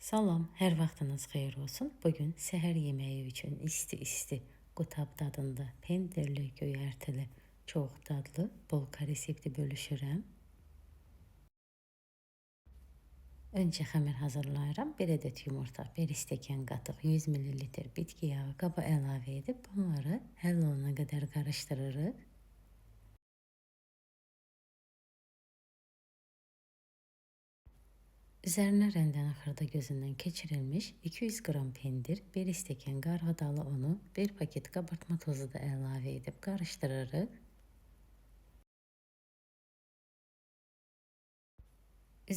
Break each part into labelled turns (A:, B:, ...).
A: Salam, hər vaxtınız xeyir olsun. Bugün səhər yeməyi üçün isti-isti qutab dadında pendirli, göyərtili, çox dadlı bulka resepti bölüşürəm. Öncə xəmir hazırlayıram. 1 ədəd yumurta, 1 stəkan qatıq, 100 ml bitki yağı qaba əlavə edib bunları həll olana qədər qarışdırırıq. Üzərinə rəndəni xırda gözündən keçirilmiş 200 qram pendir, 1 stəkan qarğıdalı unu, 1 paket qabartma tozu da əlavə edib qarışdırırıq.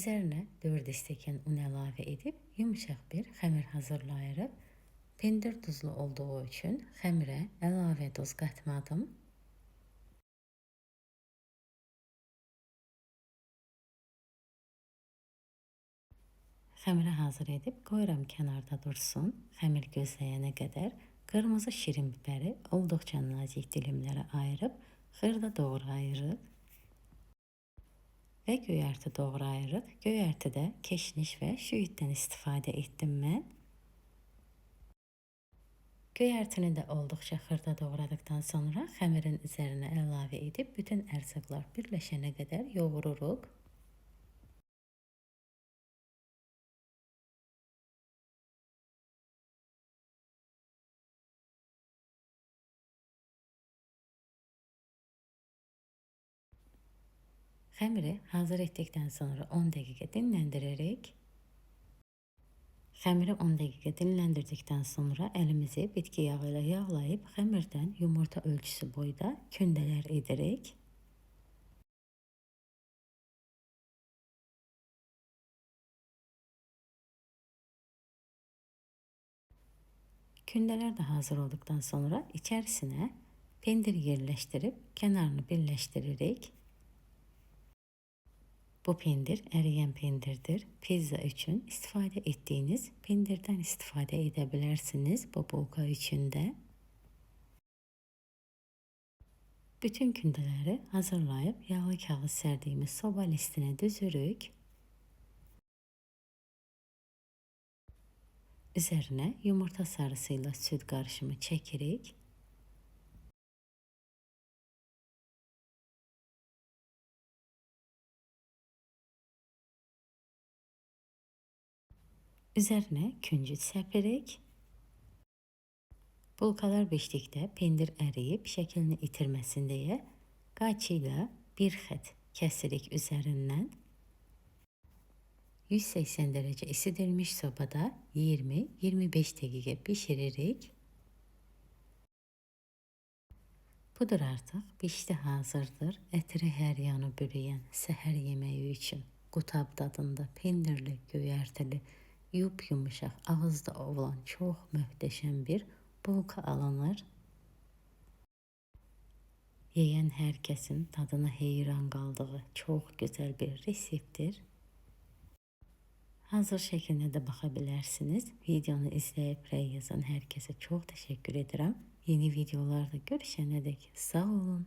A: Üzərinə 4 stəkan un əlavə edib yumuşaq bir xəmir hazırlayırıq. Pendir duzlu olduğu üçün xəmirə əlavə duz qatmadım. Xəmiri hazır edib qoyuram kənarda dursun. Xəmir gözləyənə qədər qırmızı şirin biberi olduqca nazik dilimlərə ayırıb xırda doğrayırıq. Və göyərti doğrayırıq. Göyərtidə keşniş və şüyüddən istifadə etdim mən. Göyərtini də olduqca xırda doğradıktan sonra xəmirin üzərinə əlavə edib bütün ərzaqlar birləşənə qədər yoğururuq. Xəmiri hazır etdikdən sonra 10 dəqiqə dinləndirərək, xəmiri 10 dəqiqə dinləndirdikdən sonra əlimizi bitki yağı ilə yağlayıb xəmirdən yumurta ölçüsü boyda kündələr edirik. Kündələr də hazır olduqdan sonra içərisinə pendir yerləşdirib kənarını birləşdiririk. Bu pendir əriyən pendirdir. Pizza üçün istifadə etdiyiniz pendirdən istifadə edə bilərsiniz bu bulka üçün də. Bütün kündələri hazırlayıb yağlı kağız sərdiyimiz soba listinə düzürük. Üzərinə yumurta sarısı ilə süd qarışımı çəkirik. Üzərinə küncüt səpirik. Bulkalar bişdikdə pendir əriyib şəklini itirməsin deyə qayçı ilə bir xət kəsirik üzərindən. 180 dərəcə isidilmiş sobada 20-25 dəqiqə bişiririk. Budur artıq bişdi hazırdır. Ətri hər yanı bürüyən səhər yeməyi üçün qutab dadında pendirli, göyərtili, yumuşaq, ağızda olan çox möhtəşəm bir bulka alınır. Yeyən hər kəsin tadına heyran qaldığı çox gözəl bir reseptdir. Hazır şəklinə də baxa bilərsiniz. Videonu izləyib rəy yazan hər kəsə çox təşəkkür edirəm. Yeni videolarda görüşənədək sağ olun.